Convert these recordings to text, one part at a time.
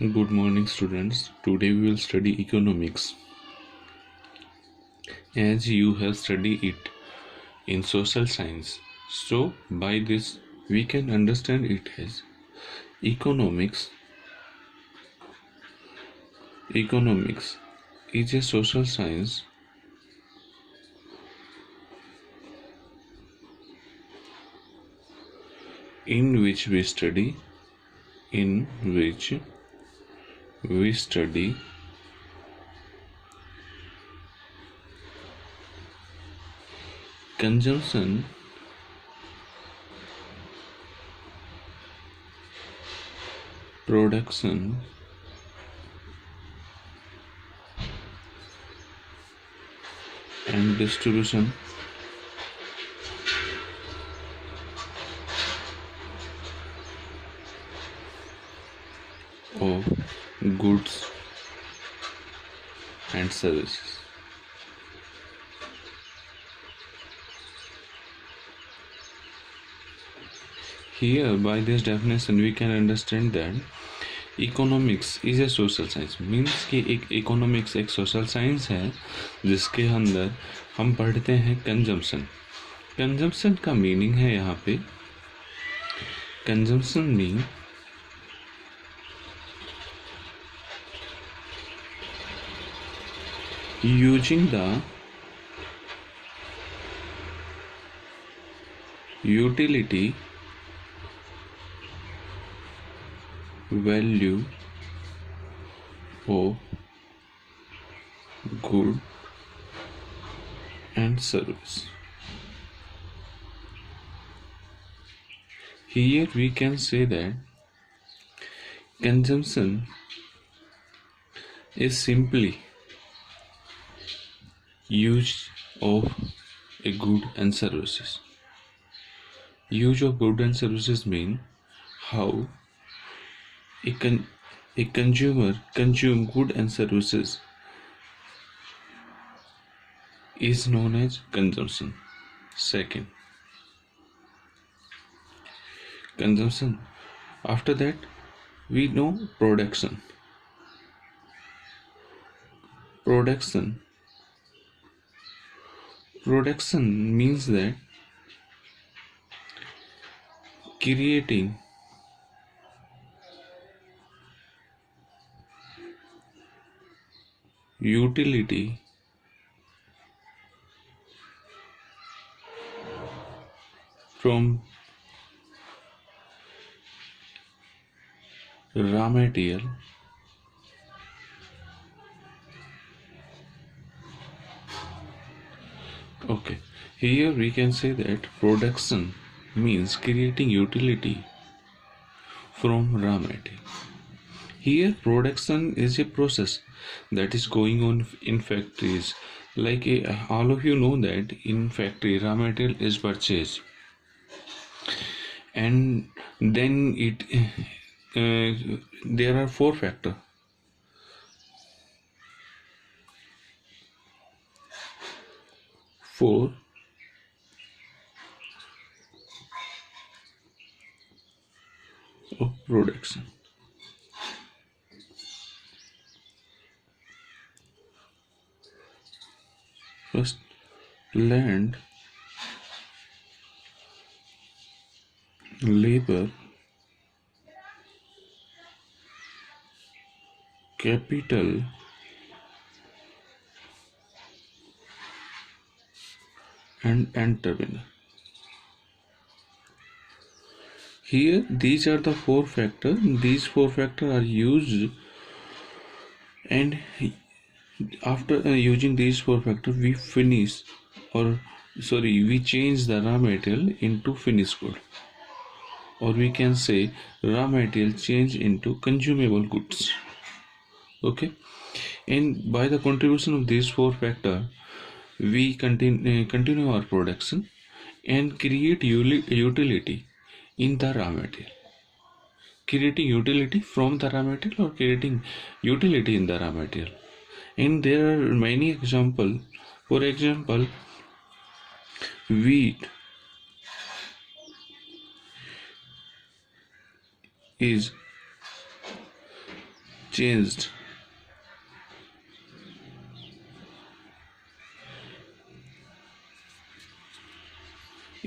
Good morning, students. Today we will study economics as you have studied it in social science. So, by this, we can understand it as economics. Economics is a social science in which we study consumption, production, and distribution of goods and services. Here, by this definition, we can understand that economics is a social science means कि एक economics एक social science है जिसके अंदर हम पढ़ते हैं consumption. Consumption का मीनिंग है यहाँ पे consumption mean using the utility value of good and service. Here we can say that consumption is simply use of a good and services. Use of good and services mean how a consumer consume good and services is known as consumption. Second, consumption. After that, we know production. Production means that creating utility from raw material okay. Here we can say that production means creating utility from raw material. Here production is a process that is going on in factories. Like all of you know that in factory raw material is purchased and then there are four factors. Four of production. First, land, labor, capital, and entrepreneur. Here these are the four factors. These four factors are used, and after using these four factors we change the raw material into finished good, or we can say raw material change into consumable goods. Okay, and by the contribution of these four factors we continue our production and create utility in the raw material. Creating utility from the raw material or creating utility in the raw material. And there are many examples. For example, wheat is changed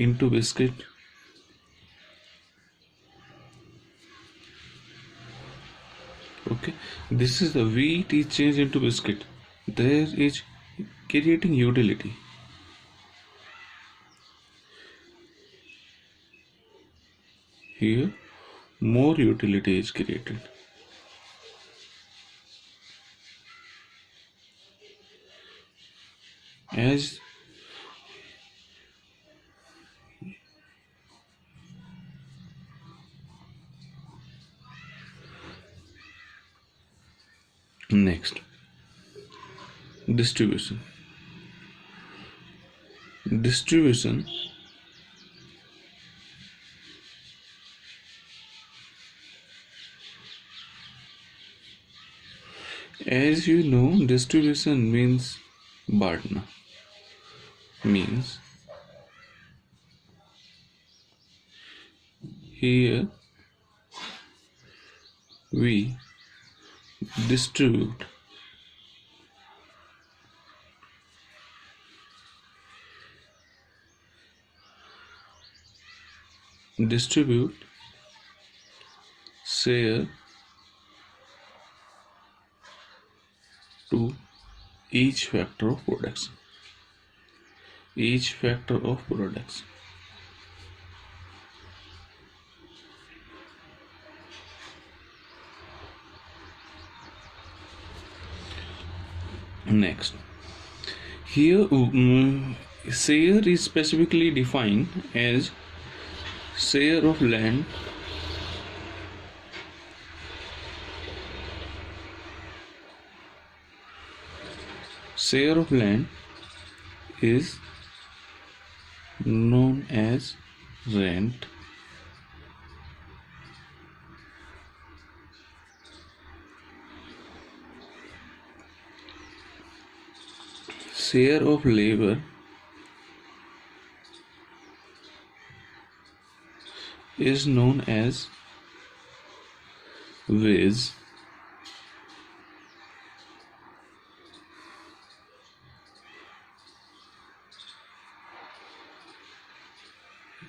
into biscuit. Okay, this is the wheat is changed into biscuit. There is creating utility. Here more utility is created. As next, distribution. Distribution as you know, distribution means Bardna means here we distribute share to each factor of production. Next, here share is specifically defined as share of land is known as rent. Share of labor is known as wage.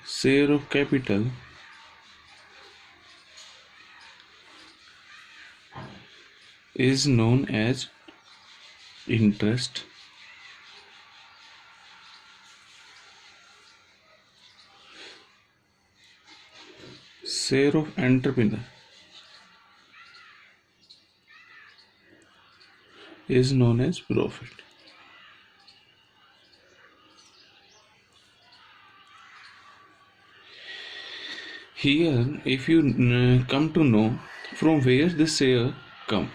Share of capital is known as interest. Share of entrepreneur is known as profit. Here, if you come to know from where this share come,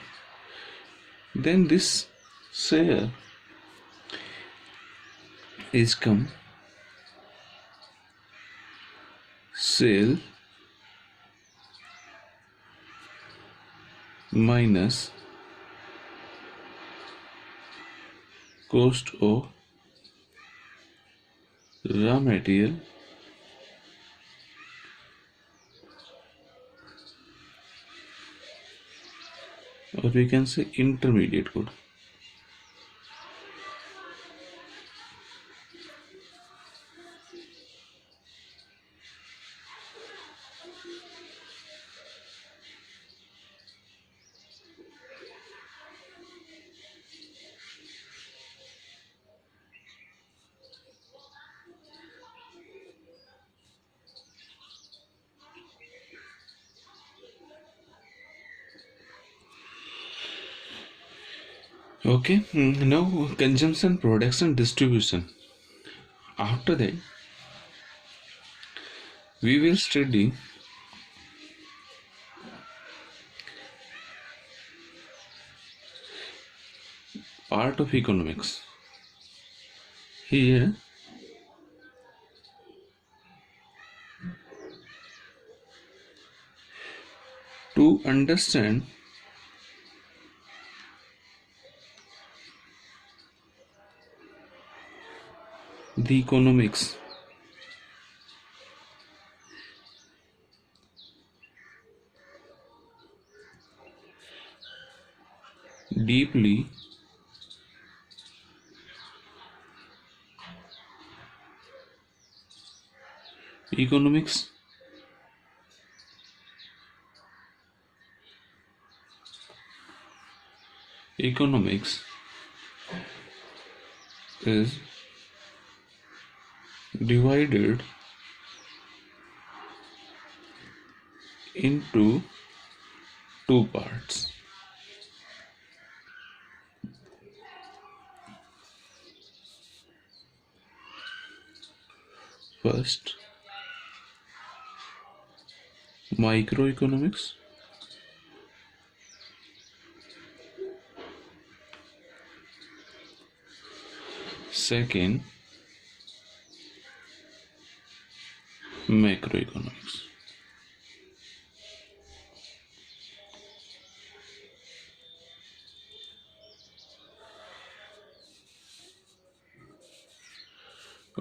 then this share is come sale minus cost of raw material or we can say intermediate good. Okay, now consumption, production, distribution. After that, we will study part of economics. Here, to understand the economics, deeply economics economics is divided into two parts. First, microeconomics. Second, macroeconomics.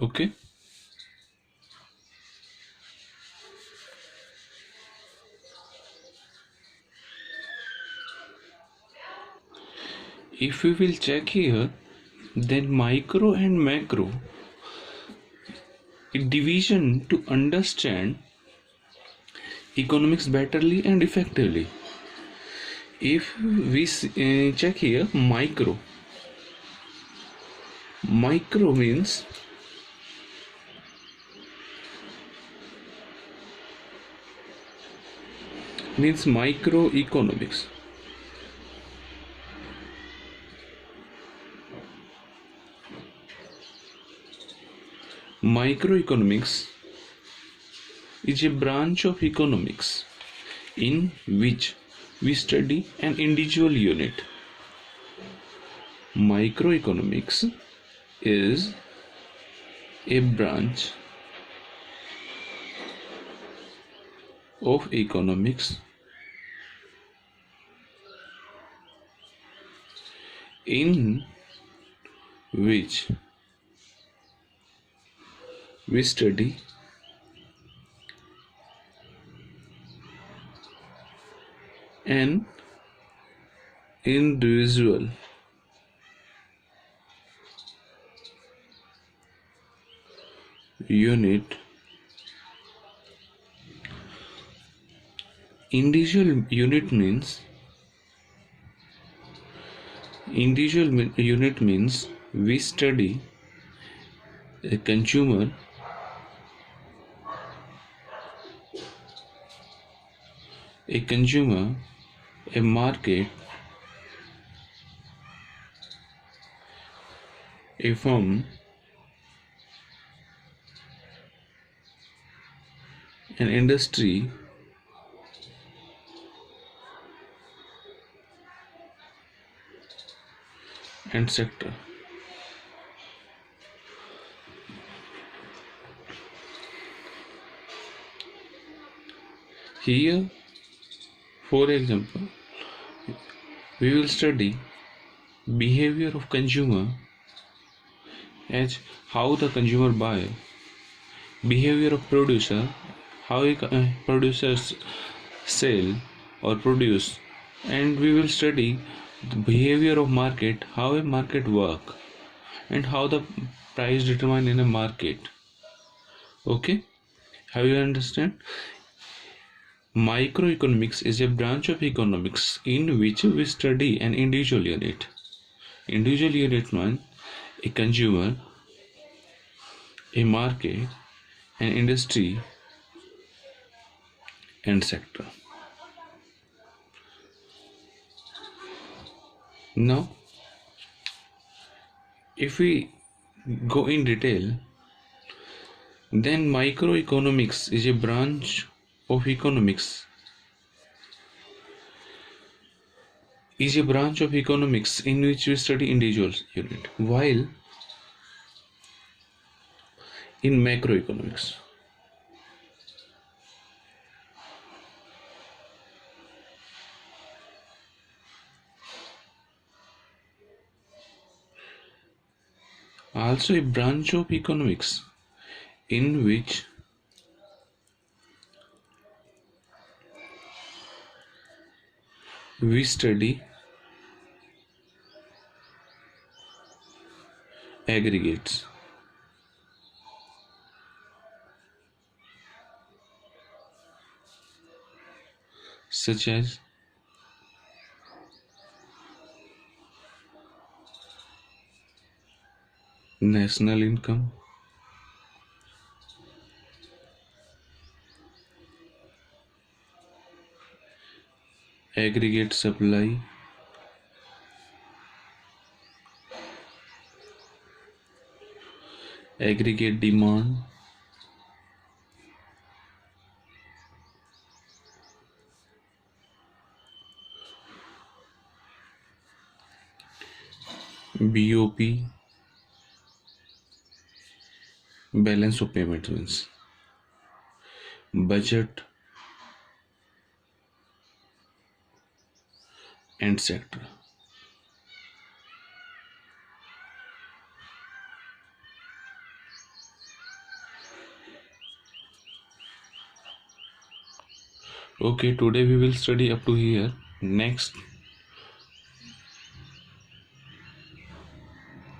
Okay. If we will check here, then micro and macro a division to understand economics betterly and effectively. If we check here, micro means microeconomics. Microeconomics is a branch of economics in which we study an individual unit. Microeconomics is a branch of economics in which we study an individual unit. Individual unit means we study a consumer, a market, a firm, an industry, and sector. Here, for example, we will study behavior of consumer as how the consumer buy, behavior of producer, how producers sell or produce, and we will study the behavior of market, how a market work, and how the price determined in a market. Okay, have you understand? Microeconomics is a branch of economics in which we study an individual unit. Individual unit means a consumer, a market, an industry, and sector. Now, if we go in detail, then microeconomics is a branch of economics in which we study individual unit, while in macroeconomics also a branch of economics in which we study aggregates such as national income, aggregate supply, aggregate demand, BOP, balance of payment means budget and sector. Okay, today we will study up to here. Next